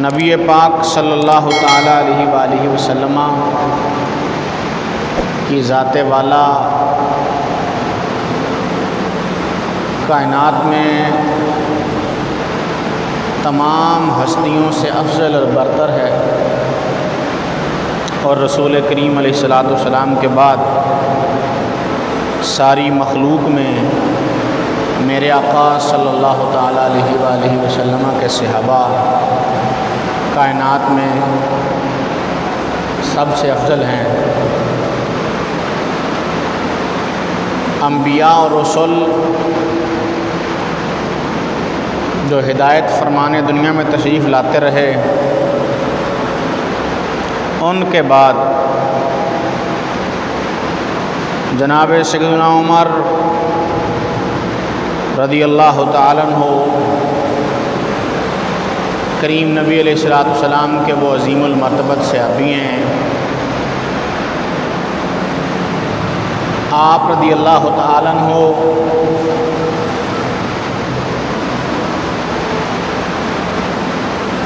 نبی پاک صلی اللہ تعالیٰ علیہ وآلہ وسلم کی ذات والا کائنات میں تمام ہستیوں سے افضل اور برتر ہے، اور رسول کریم علیہ الصلاۃ والسلام کے بعد ساری مخلوق میں میرے آقا صلی اللہ تعالیٰ علیہ وآلہ وسلم کے صحابہ کائنات میں سب سے افضل ہیں۔ انبیاء اور رسول جو ہدایت فرمانے دنیا میں تشریف لاتے رہے، ان کے بعد جناب سیدنا عمر رضی اللہ تعالیٰ عنہ کریم نبی علیہ الصلوۃ والسلام کے وہ عظیم المرتبت صحابی ہیں۔ آپ رضی اللہ تعالیٰ عنہ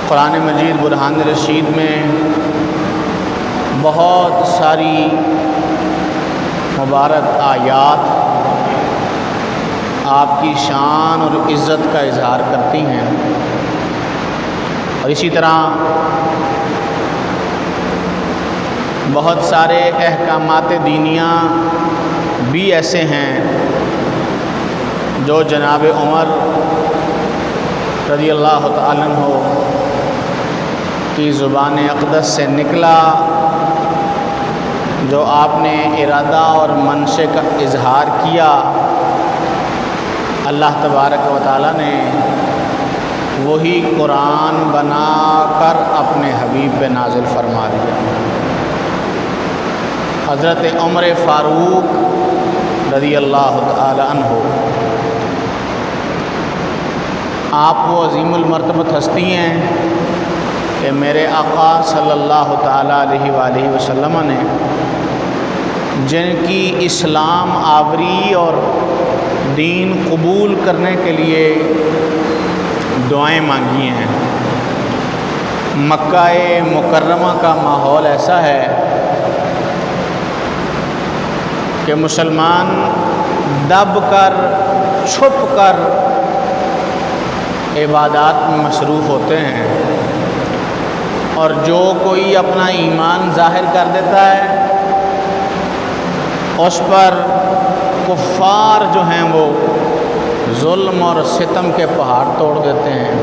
قرآن مجید برہان رشید میں بہت ساری مبارک آیات آپ کی شان اور عزت کا اظہار کرتی ہیں، اور اسی طرح بہت سارے احکامات دینیہ بھی ایسے ہیں جو جناب عمر رضی اللہ تعالیٰ عنہ کی زبان اقدس سے نکلا، جو آپ نے ارادہ اور منشے کا اظہار کیا، اللہ تبارک و تعالیٰ نے وہی قرآن بنا کر اپنے حبیب پہ نازل فرما دیا۔ حضرت عمر فاروق رضی اللہ تعالی عنہ، آپ وہ عظیم المرتبت ہستی ہیں کہ میرے آقا صلی اللہ تعالیٰ علیہ وآلہ وسلم نے جن کی اسلام آوری اور دین قبول کرنے کے لیے دعائیں مانگی ہیں۔ مکہ مکرمہ کا ماحول ایسا ہے کہ مسلمان دب کر چھپ کر عبادات میں مصروف ہوتے ہیں، اور جو کوئی اپنا ایمان ظاہر کر دیتا ہے اس پر کفار جو ہیں وہ ظلم اور ستم کے پہاڑ توڑ دیتے ہیں۔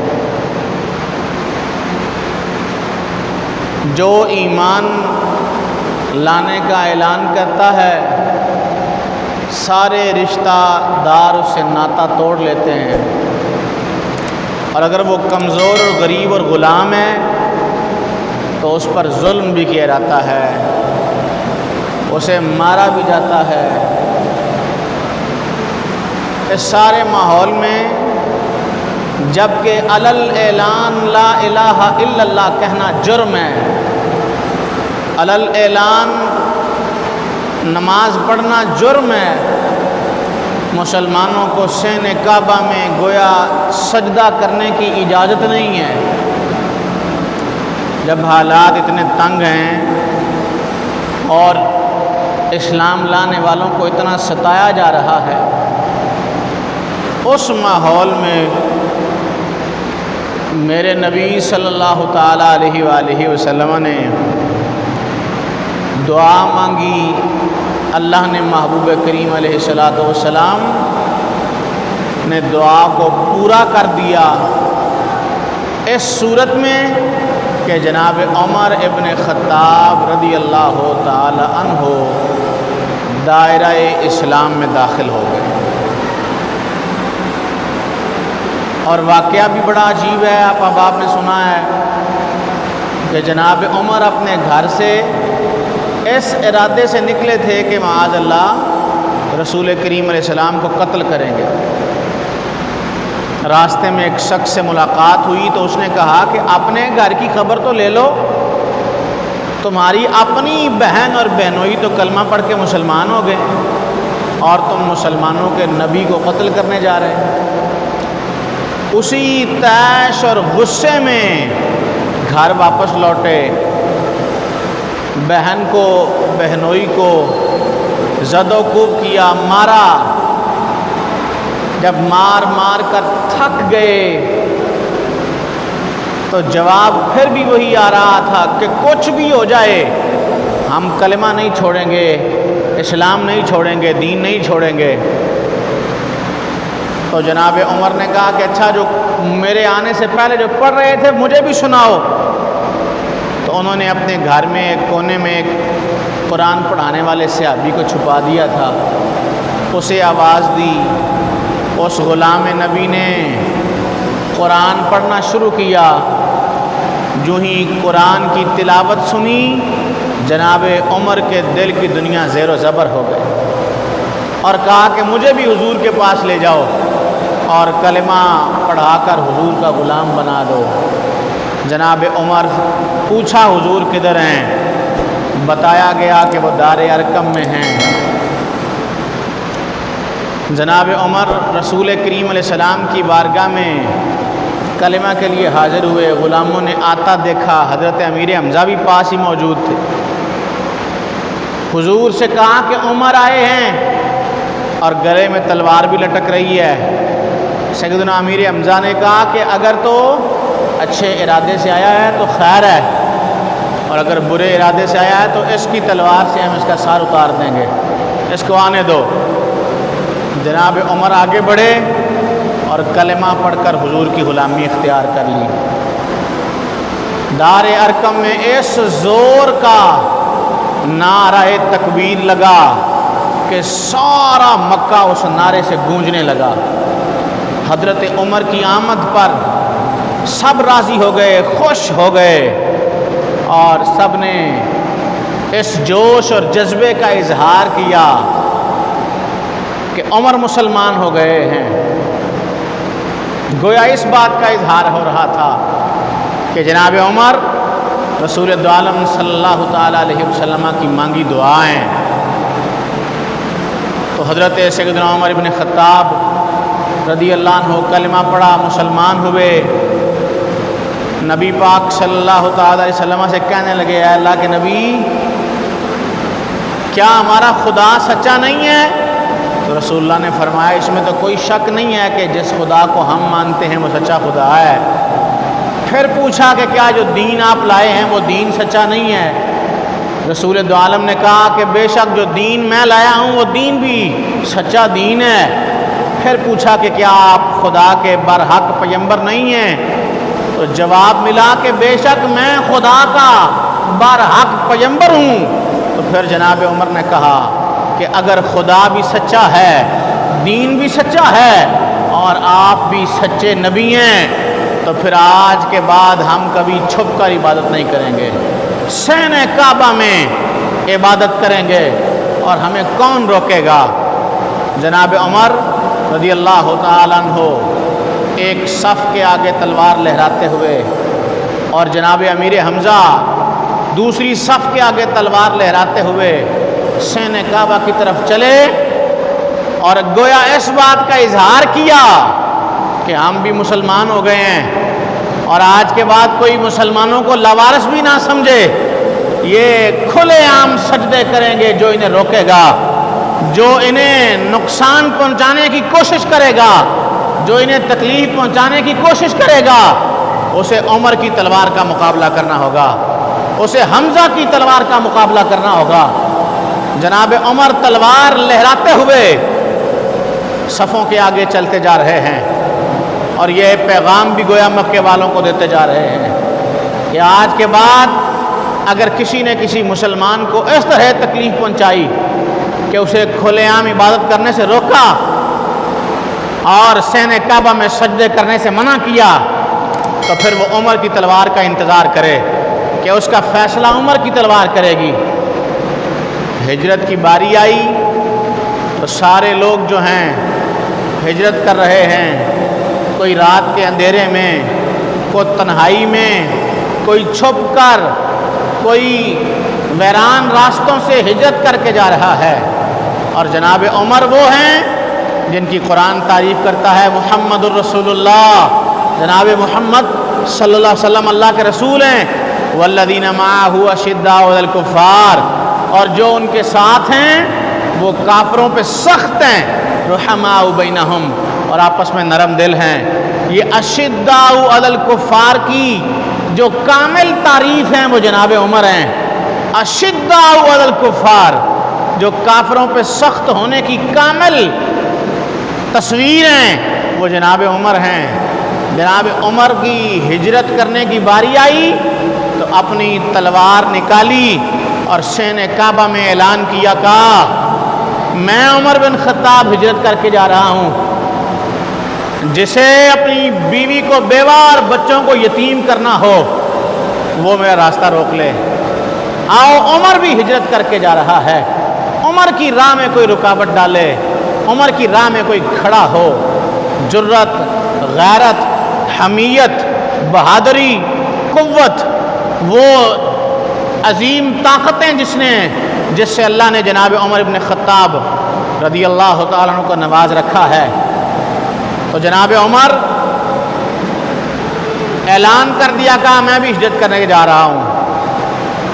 جو ایمان لانے کا اعلان کرتا ہے سارے رشتہ دار اس سے ناطہ توڑ لیتے ہیں، اور اگر وہ کمزور اور غریب اور غلام ہے تو اس پر ظلم بھی کیا جاتا ہے، اسے مارا بھی جاتا ہے۔ اس سارے ماحول میں جب کہ علل اعلان لا الہ الا اللہ کہنا جرم ہے، علل اعلان نماز پڑھنا جرم ہے، مسلمانوں کو سین کعبہ میں گویا سجدہ کرنے کی اجازت نہیں ہے۔ جب حالات اتنے تنگ ہیں اور اسلام لانے والوں کو اتنا ستایا جا رہا ہے، اس ماحول میں میرے نبی صلی اللہ تعالیٰ علیہ وآلہ وسلم نے دعا مانگی، اللہ نے محبوب کریم علیہ الصلوۃ والسلام نے دعا کو پورا کر دیا اس صورت میں کہ جناب عمر ابن خطاب رضی اللہ تعالی عنہ دائرہ اسلام میں داخل ہو گئے۔ اور واقعہ بھی بڑا عجیب ہے، آپ احباب نے سنا ہے کہ جناب عمر اپنے گھر سے اس ارادے سے نکلے تھے کہ معاذ اللہ رسول کریم علیہ السلام کو قتل کریں گے۔ راستے میں ایک شخص سے ملاقات ہوئی تو اس نے کہا کہ اپنے گھر کی خبر تو لے لو، تمہاری اپنی بہن اور بہنوئی تو کلمہ پڑھ کے مسلمان ہو گئے اور تم مسلمانوں کے نبی کو قتل کرنے جا رہے ہیں۔ اسی طیش اور غصے میں گھر واپس لوٹے، بہن کو بہنوئی کو زد و کوب کیا، مارا۔ جب مار مار کر تھک گئے تو جواب پھر بھی وہی آ رہا تھا کہ کچھ بھی ہو جائے ہم کلمہ نہیں چھوڑیں گے، اسلام نہیں چھوڑیں گے، دین نہیں چھوڑیں گے۔ تو جناب عمر نے کہا کہ اچھا جو میرے آنے سے پہلے جو پڑھ رہے تھے مجھے بھی سناؤ۔ تو انہوں نے اپنے گھر میں ایک کونے میں ایک قرآن پڑھانے والے صحابی کو چھپا دیا تھا، اسے آواز دی، اس غلام نبی نے قرآن پڑھنا شروع کیا۔ جو ہی قرآن کی تلاوت سنی، جناب عمر کے دل کی دنیا زیر و زبر ہو گئی اور کہا کہ مجھے بھی حضور کے پاس لے جاؤ اور کلمہ پڑھا کر حضور کا غلام بنا دو۔ جناب عمر پوچھا حضور کدھر ہیں؟ بتایا گیا کہ وہ دار ارقم میں ہیں۔ جناب عمر رسول کریم علیہ السلام کی بارگاہ میں کلمہ کے لیے حاضر ہوئے، غلاموں نے آتا دیکھا، حضرت امیر حمزہ بھی پاس ہی موجود تھے۔ حضور سے کہا کہ عمر آئے ہیں اور گلے میں تلوار بھی لٹک رہی ہے۔ سیدنا امیر حمزہ نے کہا کہ اگر تو اچھے ارادے سے آیا ہے تو خیر ہے، اور اگر برے ارادے سے آیا ہے تو اس کی تلوار سے ہم اس کا سر اتار دیں گے، اس کو آنے دو۔ جناب عمر آگے بڑھے اور کلمہ پڑھ کر حضور کی غلامی اختیار کر لی۔ دار ارقم میں اس زور کا نعرہ تکبیر لگا کہ سارا مکہ اس نعرے سے گونجنے لگا۔ حضرت عمر کی آمد پر سب راضی ہو گئے، خوش ہو گئے، اور سب نے اس جوش اور جذبے کا اظہار کیا کہ عمر مسلمان ہو گئے ہیں۔ گویا اس بات کا اظہار ہو رہا تھا کہ جناب عمر رسول دو عالم صلی اللہ تعالیٰ علیہ وسلم کی مانگی دعائیں۔ تو حضرت سیدنا عمر ابن خطاب رضی اللہ عنہ کلمہ پڑھا، مسلمان ہوئے۔ نبی پاک صلی اللہ تعالیٰ علیہ وسلم سے کہنے لگے، اے اللہ کے نبی، کیا ہمارا خدا سچا نہیں ہے؟ تو رسول اللہ نے فرمایا اس میں تو کوئی شک نہیں ہے کہ جس خدا کو ہم مانتے ہیں وہ سچا خدا ہے۔ پھر پوچھا کہ کیا جو دین آپ لائے ہیں وہ دین سچا نہیں ہے؟ رسول دو عالم نے کہا کہ بے شک جو دین میں لایا ہوں وہ دین بھی سچا دین ہے۔ پھر پوچھا کہ کیا آپ خدا کے برحق پیغمبر نہیں ہیں؟ تو جواب ملا کہ بے شک میں خدا کا برحق پیغمبر ہوں۔ تو پھر جناب عمر نے کہا کہ اگر خدا بھی سچا ہے، دین بھی سچا ہے، اور آپ بھی سچے نبی ہیں، تو پھر آج کے بعد ہم کبھی چھپ کر عبادت نہیں کریں گے، صحن کعبہ میں عبادت کریں گے، اور ہمیں کون روکے گا؟ جناب عمر رضی اللہ تعالیٰ عنہ ایک صف کے آگے تلوار لہراتے ہوئے، اور جناب امیر حمزہ دوسری صف کے آگے تلوار لہراتے ہوئے صحن کعبہ کی طرف چلے، اور گویا اس بات کا اظہار کیا کہ ہم بھی مسلمان ہو گئے ہیں، اور آج کے بعد کوئی مسلمانوں کو لاوارث بھی نہ سمجھے، یہ کھلے عام سجدے کریں گے جو انہیں روکے گا، جو انہیں نقصان پہنچانے کی کوشش کرے گا، جو انہیں تکلیف پہنچانے کی کوشش کرے گا، اسے عمر کی تلوار کا مقابلہ کرنا ہوگا، اسے حمزہ کی تلوار کا مقابلہ کرنا ہوگا۔ جناب عمر تلوار لہراتے ہوئے صفوں کے آگے چلتے جا رہے ہیں، اور یہ پیغام بھی گویا مکے والوں کو دیتے جا رہے ہیں کہ آج کے بعد اگر کسی نے کسی مسلمان کو اس طرح تکلیف پہنچائی کہ اسے کھلے عام عبادت کرنے سے روکا اور صحن کعبہ میں سجدے کرنے سے منع کیا، تو پھر وہ عمر کی تلوار کا انتظار کرے کہ اس کا فیصلہ عمر کی تلوار کرے گی۔ ہجرت کی باری آئی تو سارے لوگ جو ہیں ہجرت کر رہے ہیں، کوئی رات کے اندھیرے میں، کوئی تنہائی میں، کوئی چھپ کر، کوئی ویران راستوں سے ہجرت کر کے جا رہا ہے، اور جناب عمر وہ ہیں جن کی قرآن تعریف کرتا ہے محمد الرسول اللہ جناب محمد صلی اللہ علیہ وسلم اللہ کے رسول ہیں. والذین معہ اشداء علی الکفار، اور جو ان کے ساتھ ہیں وہ کافروں پہ سخت ہیں. رحماء بینہم، اور آپس میں نرم دل ہیں. یہ اشداء علی الکفار کی جو کامل تعریف ہیں وہ جناب عمر ہیں. اشداء علی الکفار، جو کافروں پہ سخت ہونے کی کامل تصویر ہیں وہ جناب عمر ہیں. جناب عمر کی ہجرت کرنے کی باری آئی تو اپنی تلوار نکالی اور شین کعبہ میں اعلان کیا، کہا میں عمر بن خطاب ہجرت کر کے جا رہا ہوں. جسے اپنی بیوی کو بیوہ اور بچوں کو یتیم کرنا ہو وہ میرا راستہ روک لے. آؤ عمر بھی ہجرت کر کے جا رہا ہے. عمر کی راہ میں کوئی رکاوٹ ڈالے، عمر کی راہ میں کوئی کھڑا ہو. جرت، غیرت، حمیت، بہادری، قوت، وہ عظیم طاقتیں جس سے اللہ نے جناب عمر بن خطاب رضی اللہ تعالیٰ عنہ کو نواز رکھا ہے. تو جناب عمر اعلان کر دیا، کہا میں بھی ہجرت کرنے کے جا رہا ہوں.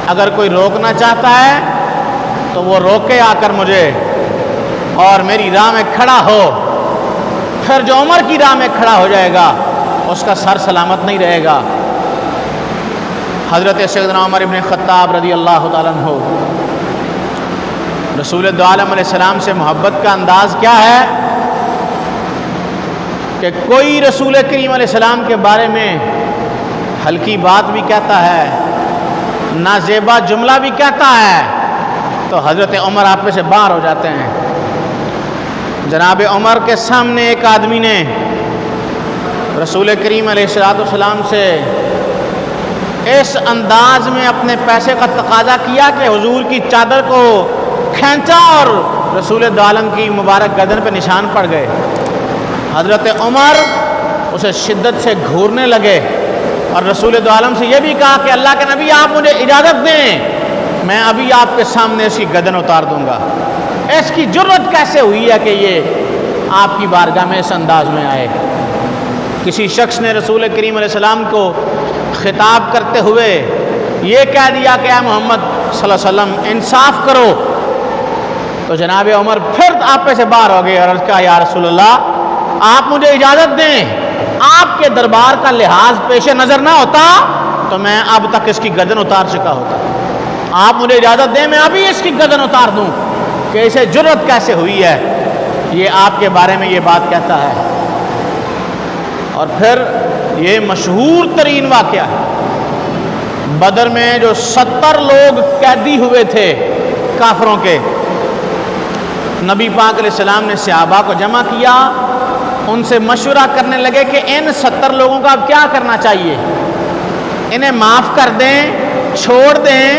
اگر کوئی روکنا چاہتا ہے تو وہ روکے آ کر مجھے اور میری راہ میں کھڑا ہو. پھر جو عمر کی راہ میں کھڑا ہو جائے گا اس کا سر سلامت نہیں رہے گا. حضرت سیدنا عمر بن خطاب رضی اللہ تعالیٰ عنہ، رسول دو عالم علیہ السلام سے محبت کا انداز کیا ہے کہ کوئی رسول کریم علیہ السلام کے بارے میں ہلکی بات بھی کہتا ہے، نازیبا جملہ بھی کہتا ہے تو حضرت عمر آپے سے باہر ہو جاتے ہیں. جناب عمر کے سامنے ایک آدمی نے رسول کریم علیہ السلام سے اس انداز میں اپنے پیسے کا تقاضا کیا کہ حضور کی چادر کو کھینچا اور رسول دو عالم کی مبارک گردن پہ نشان پڑ گئے. حضرت عمر اسے شدت سے گھورنے لگے اور رسول دو عالم سے یہ بھی کہا کہ اللہ کے نبی آپ مجھے اجازت دیں، میں ابھی آپ کے سامنے اس کی گردن اتار دوں گا. اس کی جرت کیسے ہوئی ہے کہ یہ آپ کی بارگاہ میں اس انداز میں آئے؟ کسی شخص نے رسول کریم علیہ السلام کو خطاب کرتے ہوئے یہ کہہ دیا کہ اے محمد صلی اللہ علیہ وسلم انصاف کرو، تو جناب عمر پھر آپے سے باہر ہو گئے اور عرض کہا یا رسول اللہ آپ مجھے اجازت دیں، آپ کے دربار کا لحاظ پیش نظر نہ ہوتا تو میں اب تک اس کی گردن اتار چکا ہوتا. آپ مجھے اجازت دیں میں ابھی اس کی گردن اتار دوں کہ اسے جرت کیسے ہوئی ہے یہ آپ کے بارے میں یہ بات کہتا ہے. اور پھر یہ مشہور ترین واقعہ ہے بدر میں جو 70 لوگ قیدی ہوئے تھے کافروں کے. نبی پاک علیہ السلام نے صحابہ کو جمع کیا، ان سے مشورہ کرنے لگے کہ ان 70 لوگوں کا اب کیا کرنا چاہیے. انہیں معاف کر دیں، چھوڑ دیں،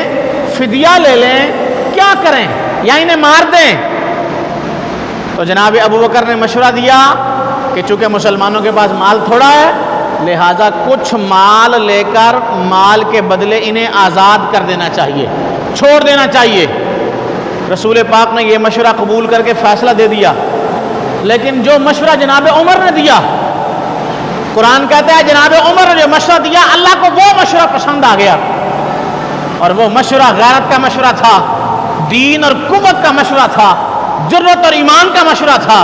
فدیہ لے لیں، کیا کریں یا انہیں مار دیں. تو جناب ابو بکر نے مشورہ دیا کہ چونکہ مسلمانوں کے پاس مال تھوڑا ہے لہٰذا کچھ مال لے کر مال کے بدلے انہیں آزاد کر دینا چاہیے، چھوڑ دینا چاہیے. رسول پاک نے یہ مشورہ قبول کر کے فیصلہ دے دیا. لیکن جو مشورہ جناب عمر نے دیا، قرآن کہتا ہے جناب عمر نے جو مشورہ دیا اللہ کو وہ مشورہ پسند آ گیا، اور وہ مشورہ غیرت کا مشورہ تھا، دین اور قوت کا مشورہ تھا، جرت اور ایمان کا مشورہ تھا.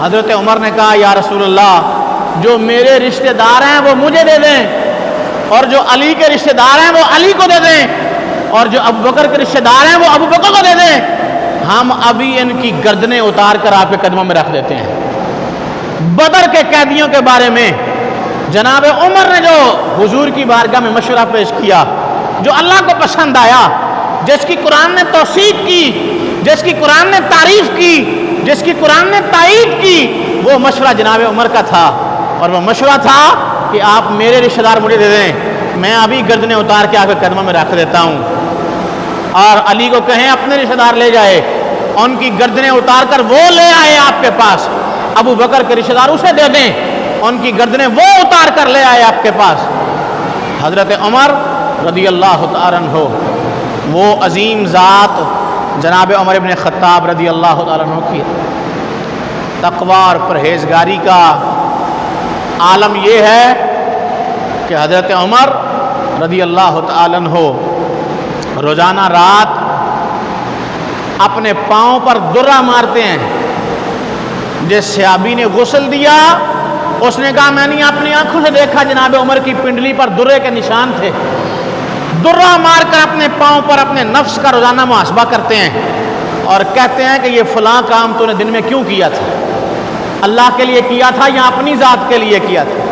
حضرت عمر نے کہا یا رسول اللہ جو میرے رشتہ دار ہیں وہ مجھے دے دیں، اور جو علی کے رشتہ دار ہیں وہ علی کو دے دیں، اور جو ابو بکر کے رشتہ دار ہیں وہ ابو بکر کو دے دیں. ہم ابھی ان کی گردنیں اتار کر آپ کے قدموں میں رکھ دیتے ہیں. بدر کے قیدیوں کے بارے میں جناب عمر نے جو حضور کی بارگاہ میں مشورہ پیش کیا، جو اللہ کو پسند آیا، جس کی قرآن نے توثیق کی، جس کی قرآن نے تعریف کی، جس کی قرآن نے تائید کی، وہ مشورہ جناب عمر کا تھا. اور وہ مشورہ تھا کہ آپ میرے رشتہ دار مجھے دے دیں، میں ابھی گردنیں اتار کے آپ کے قدموں میں رکھ دیتا ہوں. اور علی کو کہیں اپنے رشتہ دار لے جائے، ان کی گردنیں اتار کر وہ لے آئے آپ کے پاس. ابو بکر کے رشتہ دار اسے دے دیں، ان کی گردنیں وہ اتار کر لے آئے آپ کے پاس. حضرت عمر رضی اللہ تعالیٰ عنہ، وہ عظیم ذات جناب عمر بن خطاب رضی اللہ تعالیٰ عنہ کی تقوی اور پرہیزگاری کا عالم یہ ہے کہ حضرت عمر رضی اللہ تعالیٰ عنہ روزانہ رات اپنے پاؤں پر درہ مارتے ہیں. جس صحابی نے غسل دیا اس نے کہا میں نے اپنی آنکھوں سے دیکھا جناب عمر کی پنڈلی پر درے کے نشان تھے. درہ مار کر اپنے پاؤں پر اپنے نفس کا روزانہ محاسبہ کرتے ہیں اور کہتے ہیں کہ یہ فلاں کام تو نے دن میں کیوں کیا تھا, اللہ کے لیے کیا تھا یا اپنی ذات کے لیے کیا تھا.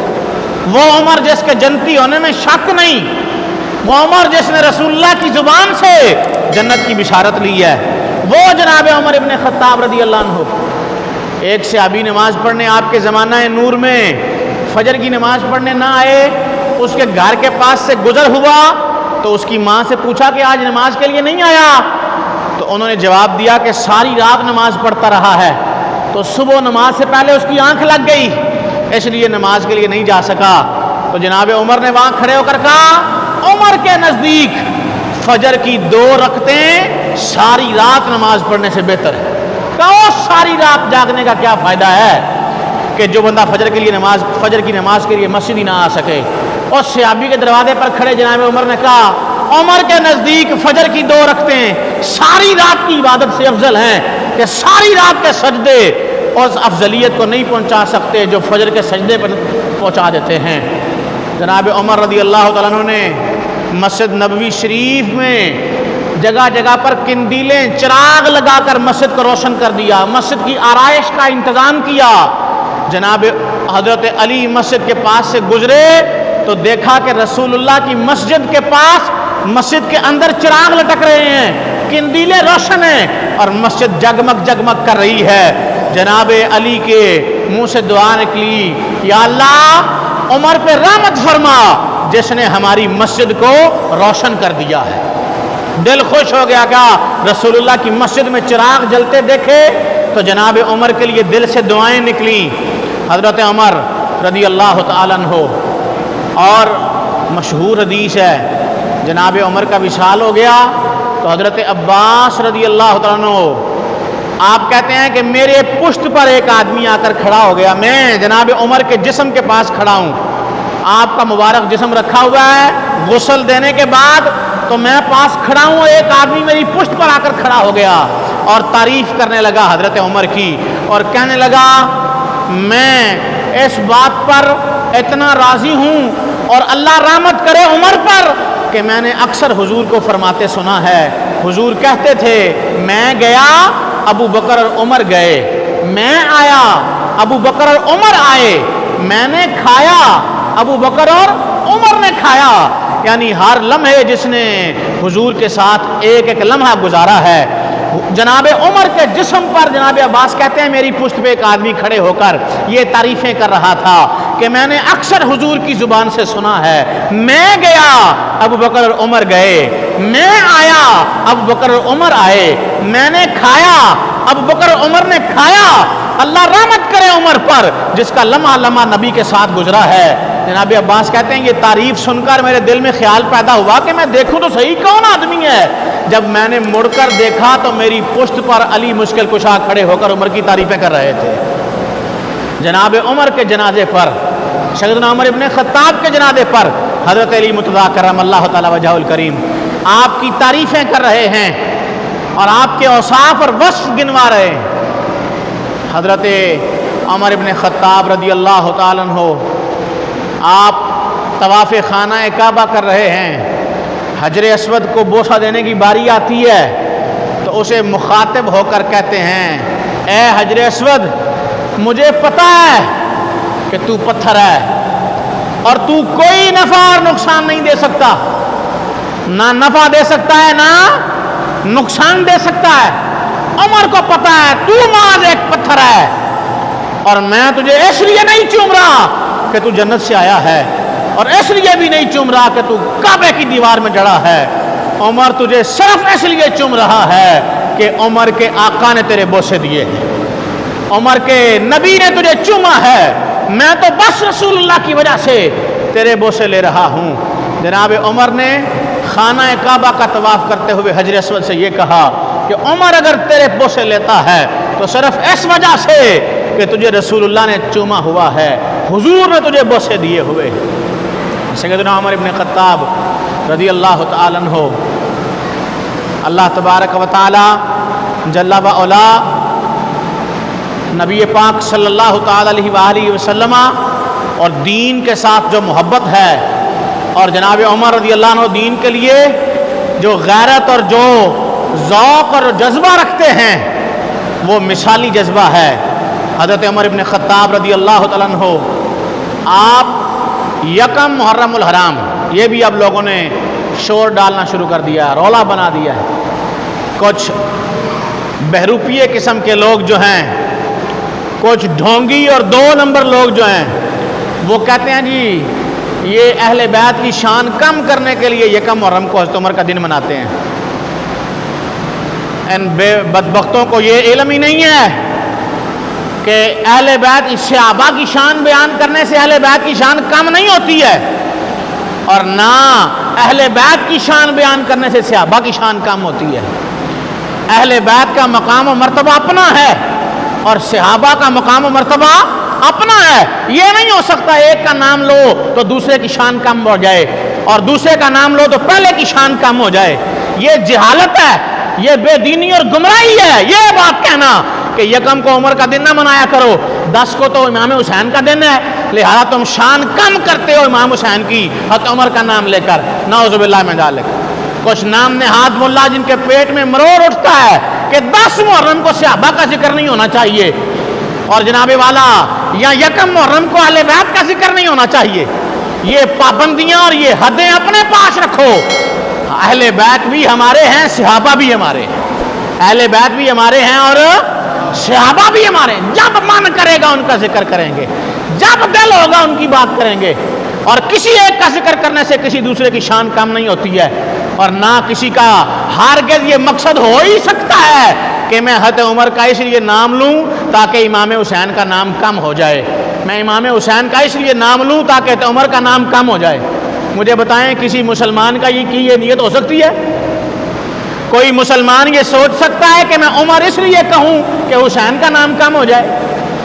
وہ عمر جس کے جنتی ہونے میں شک نہیں, وہ عمر جس نے رسول اللہ کی زبان سے جنت کی بشارت لی ہے, وہ جناب عمر ابن خطاب رضی اللہ عنہ. ایک صحابی نماز پڑھنے آپ کے زمانہ نور میں فجر کی نماز پڑھنے نہ آئے, اس کے گھر کے پاس سے گزر ہوا تو اس کی ماں سے پوچھا کہ آج نماز کے لیے نہیں آیا, تو انہوں نے جواب دیا کہ ساری رات نماز پڑھتا رہا ہے, تو صبح نماز سے پہلے اس کی آنکھ لگ گئی اس لیے نماز کے لیے نہیں جا سکا. تو جناب عمر نے وہاں کھڑے ہو کر کہا عمر کے نزدیک فجر کی 2 رکعتیں ساری رات نماز پڑھنے سے بہتر ہے. کہو ساری رات جاگنے کا کیا فائدہ ہے کہ جو بندہ فجر کی نماز کے لیے مسجد ہی نہ آ سکے. اور صحابی کے دروازے پر کھڑے جناب عمر نے کہا عمر کے نزدیک فجر کی 2 رکعتیں ساری رات کی عبادت سے افضل ہیں کہ ساری رات کے سجدے اس افضلیت کو نہیں پہنچا سکتے جو فجر کے سجدے پر پہنچا دیتے ہیں. جناب عمر رضی اللہ تعالیٰ عنہ نے مسجد نبوی شریف میں جگہ جگہ پر قندیلیں چراغ لگا کر مسجد کو روشن کر دیا, مسجد کی آرائش کا انتظام کیا. جناب حضرت علی مسجد کے پاس سے گزرے تو دیکھا کہ رسول اللہ کی مسجد کے پاس مسجد کے اندر چراغ لٹک رہے ہیں, قندیلیں روشن ہیں اور مسجد جگمگ جگمگ کر رہی ہے. جناب علی کے منہ سے دعا نکلی یا اللہ عمر پہ رحمت فرما جس نے ہماری مسجد کو روشن کر دیا ہے. دل خوش ہو گیا کہ رسول اللہ کی مسجد میں چراغ جلتے دیکھے تو جناب عمر کے لیے دل سے دعائیں نکلیں. حضرت عمر رضی اللہ تعالیٰ عنہ, اور مشہور حدیث ہے جناب عمر کا وصال ہو گیا تو حضرت عباس رضی اللہ تعالیٰ عنہ آپ کہتے ہیں کہ میرے پشت پر ایک آدمی آ کر کھڑا ہو گیا, میں جناب عمر کے جسم کے پاس کھڑا ہوں, آپ کا مبارک جسم رکھا ہوا ہے, غسل دینے کے بعد تو میں پاس کھڑا ہوں, ایک آدمی میری پشت پر آ کر کھڑا ہو گیا اور تعریف کرنے لگا حضرت عمر کی اور کہنے لگا میں اس بات پر اتنا راضی ہوں اور اللہ رحمت کرے عمر پر کہ میں نے اکثر حضور کو فرماتے سنا ہے. حضور کہتے تھے میں گیا ابو بکر اور عمر گئے, میں آیا ابو بکر اور عمر آئے, میں نے کھایا ابو بکر اور عمر نے کھایا. یعنی ہر لمحے جس نے حضور کے ساتھ ایک ایک لمحہ گزارا ہے. جناب عمر کے جسم پر جناب عباس کہتے ہیں میری پشت پہ ایک آدمی کھڑے ہو کر یہ تعریفیں کر رہا تھا کہ میں نے اکثر حضور کی زبان سے سنا ہے میں گیا ابو بکر اور عمر گئے, میں آیا ابو بکر اور عمر آئے, میں نے کھایا ابو بکر اور عمر نے کھایا. اللہ رحمت کرے عمر پر جس کا لمحہ لمحہ نبی کے ساتھ گزرا ہے. جناب عباس کہتے ہیں یہ تعریف سن کر میرے دل میں خیال پیدا ہوا کہ میں دیکھوں تو صحیح کون آدمی ہے. جب میں نے مڑ کر دیکھا تو میری پشت پر علی مشکل کشا کھڑے ہو کر عمر کی تعریفیں کر رہے تھے. جناب عمر کے جنازے پر, سیدنا عمر ابن خطاب کے جنازے پر حضرت علی مرتضیٰ کرم اللہ تعالی وجہہ الکریم آپ کی تعریفیں کر رہے ہیں اور آپ کے اوصاف اور وصف گنوا رہے ہیں. حضرت عمر ابن خطاب رضی اللہ تعالیٰ عنہ آپ طواف خانہ کعبہ کر رہے ہیں, حجر اسود کو بوسہ دینے کی باری آتی ہے تو اسے مخاطب ہو کر کہتے ہیں اے حجر اسود مجھے پتہ ہے کہ تو پتھر ہے اور تو کوئی نفع اور نقصان نہیں دے سکتا, نہ نفع دے سکتا ہے نہ نقصان دے سکتا ہے. عمر کو پتہ ہے تو محض ایک پتھر ہے اور میں تجھے اس لیے نہیں چوم رہا کہ تو جنت سے آیا ہے اور اس لیے بھی نہیں چوم رہا کہ تو کعبے کی دیوار میں جڑا ہے. عمر تجھے صرف اس لیے چوم رہا ہے کہ عمر کے آقا نے تیرے بوسے دیے ہیں, عمر کے نبی نے تجھے چوما ہے, میں تو بس رسول اللہ کی وجہ سے تیرے بوسے لے رہا ہوں. جناب عمر نے خانہ کعبہ کا طواف کرتے ہوئے حجر اسود سے یہ کہا کہ عمر اگر تیرے بوسے لیتا ہے تو صرف اس وجہ سے کہ تجھے رسول اللہ نے چوما ہوا ہے, حضور نے تجھے بوسے دیے ہوئے۔ سیدنا عمر ابن خطاب رضی اللہ تعالیٰ عنہ، اللہ تبارک و تعالی جل و علا نبی پاک صلی اللہ تعالیٰ علیہ وآلہ وسلم اور دین کے ساتھ جو محبت ہے، اور جناب عمر رضی اللہ عنہ دین کے لیے جو غیرت اور جو ذوق اور جذبہ رکھتے ہیں، وہ مثالی جذبہ ہے۔ حضرت عمر ابن خطاب رضی اللہ تعالیٰ عنہ آپ یکم محرم الحرام، یہ بھی اب لوگوں نے شور ڈالنا شروع کر دیا ہے، رولا بنا دیا ہے۔ کچھ بہروپیے قسم کے لوگ جو ہیں، کچھ ڈھونگی اور 2 نمبر لوگ جو ہیں، وہ کہتے ہیں جی یہ اہل بیت کی شان کم کرنے کے لیے یکم محرم کو حضرت عمر کا دن مناتے ہیں۔ ان بے بدبختوں کو یہ علم ہی نہیں ہے کہ اہل بیت صحابہ کی شان بیان کرنے سے اہل بیت کی شان کم نہیں ہوتی ہے، اور نہ اہل بیت کی شان بیان کرنے سے صحابہ کی شان کم ہوتی ہے۔ اہل بیت کا مقام و مرتبہ اپنا ہے، اور صحابہ کا مقام و مرتبہ اپنا ہے۔ یہ نہیں ہو سکتا ایک کا نام لو تو دوسرے کی شان کم ہو جائے، اور دوسرے کا نام لو تو پہلے کی شان کم ہو جائے۔ یہ جہالت ہے، یہ بے دینی اور گمراہی ہے یہ بات کہنا کہ یکم کو عمر کا دن نہ منایا کرو، 10 کو تو امام حسین کا دن ہے، لہذا تم شان کم کرتے ہو امام حسین کی حضرت عمر کا نام لے کر۔ نعوذ باللہ من ذالک۔ کچھ نام نہاد ملا جن کے پیٹ میں مروڑ اٹھتا ہے کہ 10 محرم کو صحابہ کا ذکر نہیں ہونا چاہیے، اور جناب والا یا یکم محرم کو اہل بیت کا ذکر نہیں ہونا چاہیے۔ یہ پابندیاں اور یہ حدیں اپنے پاس رکھو۔ اہل بیت بھی ہمارے ہیں، صحابہ بھی ہمارے ہیں، اہل بیت بھی ہمارے ہیں اور صحابہ بھی ہمارے ہیں۔ جب من کرے گا ان کا ذکر کریں گے، جب دل ہوگا ان کی بات کریں گے، اور کسی ایک کا ذکر کرنے سے کسی دوسرے کی شان کم نہیں ہوتی ہے، اور نہ کسی کا ہرگز یہ مقصد ہو ہی سکتا ہے کہ میں حضرت عمر کا اس لیے نام لوں تاکہ امام حسین کا نام کم ہو جائے، میں امام حسین کا اس لیے نام لوں تاکہ حضرت عمر کا نام کم ہو جائے۔ مجھے بتائیں کسی مسلمان کا یہ نیت ہو سکتی ہے؟ کوئی مسلمان یہ سوچ سکتا ہے کہ میں عمر اس لیے کہوں کہ حسین کا نام کم ہو جائے،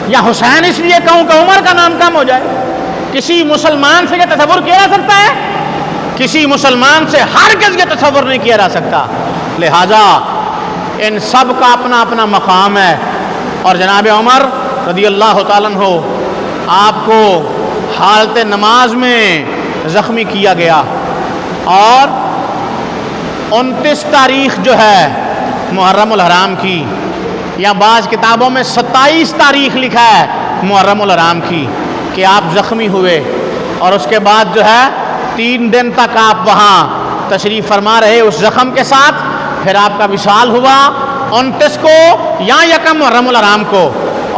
یا حسین اس لیے کہوں کہ عمر کا نام کم ہو جائے؟ کسی مسلمان سے یہ تصور کیا جا سکتا ہے؟ کسی مسلمان سے ہرگز یہ تصور نہیں کیا جا سکتا۔ لہذا ان سب کا اپنا اپنا مقام ہے، اور جناب عمر رضی اللہ تعالیٰ عنہ آپ کو حالت نماز میں زخمی کیا گیا، اور 29 تاریخ جو ہے محرم الحرام کی، یا بعض کتابوں میں 27 تاریخ لکھا ہے محرم الحرام کی کہ آپ زخمی ہوئے، اور اس کے بعد جو ہے 3 دن تک آپ وہاں تشریف فرما رہے اس زخم کے ساتھ، پھر آپ کا وصال ہوا 29 کو یا یکم محرم الحرام کو۔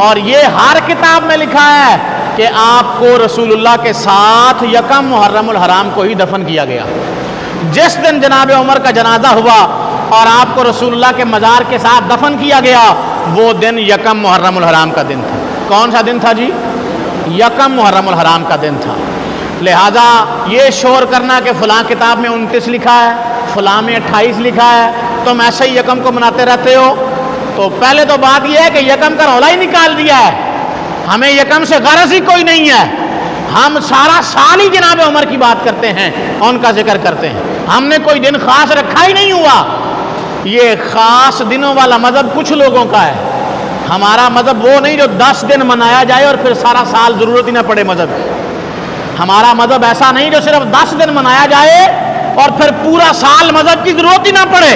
اور یہ ہر کتاب میں لکھا ہے کہ آپ کو رسول اللہ کے ساتھ یکم محرم الحرام کو ہی دفن کیا گیا۔ جس دن جناب عمر کا جنازہ ہوا اور آپ کو رسول اللہ کے مزار کے ساتھ دفن کیا گیا، وہ دن یکم محرم الحرام کا دن تھا۔ کون سا دن تھا جی؟ یکم محرم الحرام کا دن تھا۔ لہذا یہ شور کرنا کہ فلاں کتاب میں 29 لکھا ہے، فلاں میں 28 لکھا ہے، تم ایسے ہی یکم کو مناتے رہتے ہو، تو پہلے تو بات یہ ہے کہ یکم کا رولا ہی نکال دیا ہے۔ ہمیں یکم سے غرض ہی کوئی نہیں ہے، ہم سارا سال ہی جناب عمر کی بات کرتے ہیں، ان کا ذکر کرتے ہیں، ہم نے کوئی دن خاص رکھا ہی نہیں ہوا۔ یہ خاص دنوں والا مذہب کچھ لوگوں کا ہے، ہمارا مذہب وہ نہیں جو 10 دن منایا جائے اور پھر سارا سال ضرورت ہی نہ پڑے مذہب کی۔ ہمارا مذہب ایسا نہیں جو صرف 10 دن منایا جائے اور پھر پورا سال مذہب کی ضرورت ہی نہ پڑے۔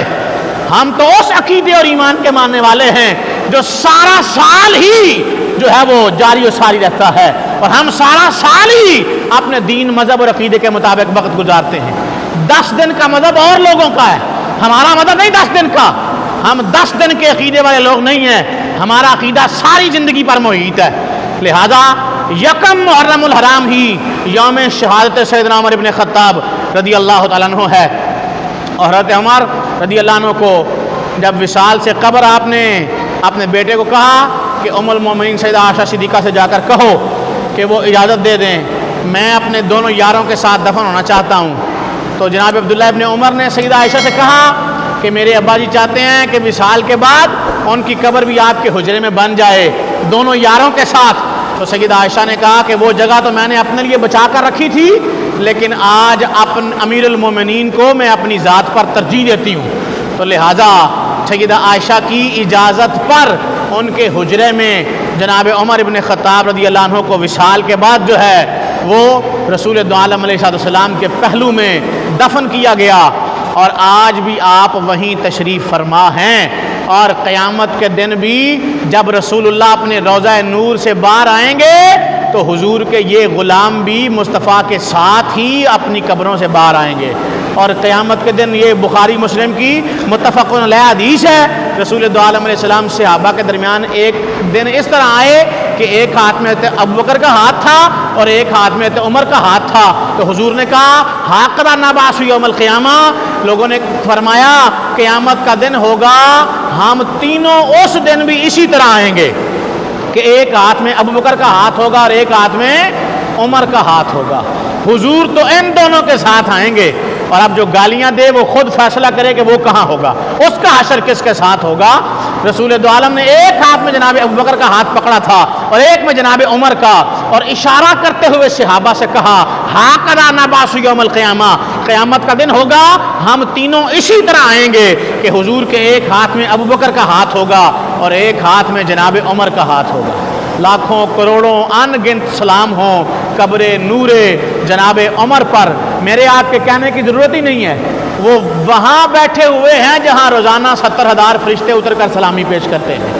ہم تو اس عقیدے اور ایمان کے ماننے والے ہیں جو سارا سال ہی جو ہے وہ جاری و ساری رہتا ہے، اور ہم سارا سال ہی اپنے دین مذہب اور عقیدے کے مطابق وقت گزارتے ہیں۔ 10 دن کا مذہب اور لوگوں کا ہے، ہمارا مذہب نہیں 10 دن کا، ہم 10 دن کے عقیدے والے لوگ نہیں ہیں، ہمارا عقیدہ ساری زندگی پر محیط ہے۔ لہذا یکم محرم الحرام ہی یوم شہادت سیدنا عمر ابن خطاب رضی اللہ تعالیٰ عنہ ہے، اور حضرت عمر رضی اللہ عنہ کو جب وصال سے قبر آپ نے اپنے بیٹے کو کہا کہ ام المومنین سیدہ عائشہ صدیقہ سے جا کر کہو کہ وہ اجازت دے دیں، میں اپنے دونوں یاروں کے ساتھ دفن ہونا چاہتا ہوں، تو جناب عبداللہ ابن عمر نے سیدہ عائشہ سے کہا کہ میرے ابا جی چاہتے ہیں کہ وصال کے بعد ان کی قبر بھی آپ کے حجرے میں بن جائے دونوں یاروں کے ساتھ۔ تو سیدہ عائشہ نے کہا کہ وہ جگہ تو میں نے اپنے لیے بچا کر رکھی تھی، لیکن آج امیر المومنین کو میں اپنی ذات پر ترجیح دیتی ہوں۔ تو لہٰذا سیدہ عائشہ کی اجازت پر ان کے حجرے میں جناب عمر ابن خطاب رضی اللہ عنہ کو وصال کے بعد جو ہے وہ رسول دو عالم علیہ السلام کے پہلو میں دفن کیا گیا، اور آج بھی آپ وہیں تشریف فرما ہیں۔ اور قیامت کے دن بھی جب رسول اللہ اپنے روضہ نور سے باہر آئیں گے تو حضور کے یہ غلام بھی مصطفیٰ کے ساتھ ہی اپنی قبروں سے باہر آئیں گے۔ اور قیامت کے دن یہ بخاری مسلم کی متفق علیہ حدیث ہے، رسول دو عالم علیہ السلام صحابہ کے درمیان ایک دن اس طرح آئے کہ ایک ہاتھ میں ابوبکر کا ہاتھ تھا اور ایک ہاتھ میں عمر کا ہاتھ تھا، تو حضور نے کہا ہاقدہ نبعث یوم القیامہ، لوگوں نے فرمایا قیامت کا دن ہوگا ہم تینوں اس دن بھی اسی طرح آئیں گے کہ ایک ہاتھ میں ابوبکر کا ہاتھ ہوگا اور ایک ہاتھ میں عمر کا ہاتھ ہوگا۔ حضور تو ان دونوں کے ساتھ آئیں گے، اور اب جو گالیاں دے وہ خود فیصلہ کرے کہ وہ کہاں ہوگا، اس کا حشر کس کے ساتھ ہوگا۔ رسول دو عالم نے ایک ہاتھ میں جناب ابوبکر کا ہاتھ پکڑا تھا اور ایک میں جناب عمر کا، اور اشارہ کرتے ہوئے صحابہ سے کہا ہاقدہ نبعث یوم القیامہ، قیامت کا دن ہوگا ہم تینوں اسی طرح آئیں گے کہ حضور کے ایک ہاتھ میں ابوبکر کا ہاتھ ہوگا اور ایک ہاتھ میں جناب عمر کا ہاتھ ہوگا۔ لاکھوں کروڑوں ان گنت سلام ہوں قبر نور جناب عمر پر، میرے آپ کے کہنے کی ضرورت ہی نہیں ہے، وہ وہاں بیٹھے ہوئے ہیں جہاں روزانہ 70,000 فرشتے اتر کر سلامی پیش کرتے ہیں،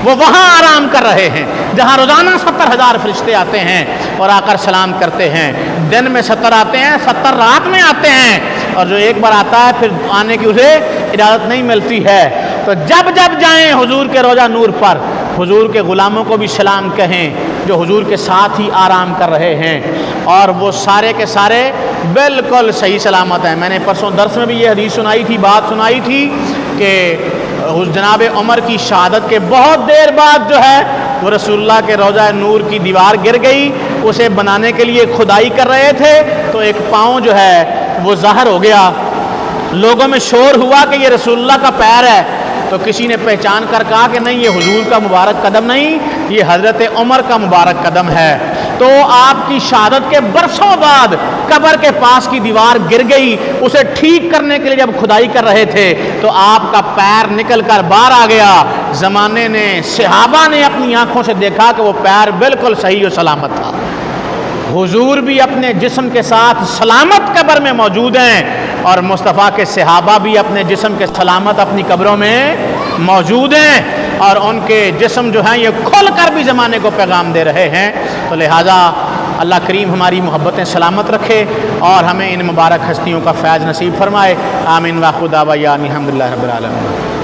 وہ وہاں آرام کر رہے ہیں جہاں روزانہ 70,000 فرشتے آتے ہیں اور آ کر سلام کرتے ہیں۔ دن میں 70 آتے ہیں، 70 رات میں آتے ہیں، اور جو ایک بار آتا ہے پھر آنے کی اسے اجازت نہیں ملتی ہے۔ تو جب جب جائیں حضور کے روضہ نور پر، حضور کے غلاموں کو بھی سلام کہیں جو حضور کے ساتھ ہی آرام کر رہے ہیں، اور وہ سارے کے سارے بالکل صحیح سلامت ہیں۔ میں نے پرسوں درس میں بھی یہ حدیث سنائی تھی، بات سنائی تھی کہ جناب عمر کی شہادت کے بہت دیر بعد جو ہے وہ رسول اللہ کے روضہ نور کی دیوار گر گئی، اسے بنانے کے لیے کھدائی کر رہے تھے تو ایک پاؤں جو ہے وہ ظاہر ہو گیا، لوگوں میں شور ہوا کہ یہ رسول اللہ کا پیر ہے، تو کسی نے پہچان کر کہا کہ نہیں، یہ حضور کا مبارک قدم نہیں، یہ حضرت عمر کا مبارک قدم ہے۔ تو آپ کی شہادت کے برسوں بعد قبر کے پاس کی دیوار گر گئی، اسے ٹھیک کرنے کے لیے جب کھدائی کر رہے تھے تو آپ کا پیر نکل کر باہر آ گیا۔ زمانے نے، صحابہ نے اپنی آنکھوں سے دیکھا کہ وہ پیر بالکل صحیح و سلامت تھا۔ حضور بھی اپنے جسم کے ساتھ سلامت قبر میں موجود ہیں، اور مصطفیٰ کے صحابہ بھی اپنے جسم کے سلامت اپنی قبروں میں موجود ہیں، اور ان کے جسم جو ہیں یہ کھل کر بھی زمانے کو پیغام دے رہے ہیں۔ تو لہٰذا اللہ کریم ہماری محبتیں سلامت رکھے اور ہمیں ان مبارک ہستیوں کا فیض نصیب فرمائے۔ آمین۔ واخر دعوانا الحمدللہ رب العالمین۔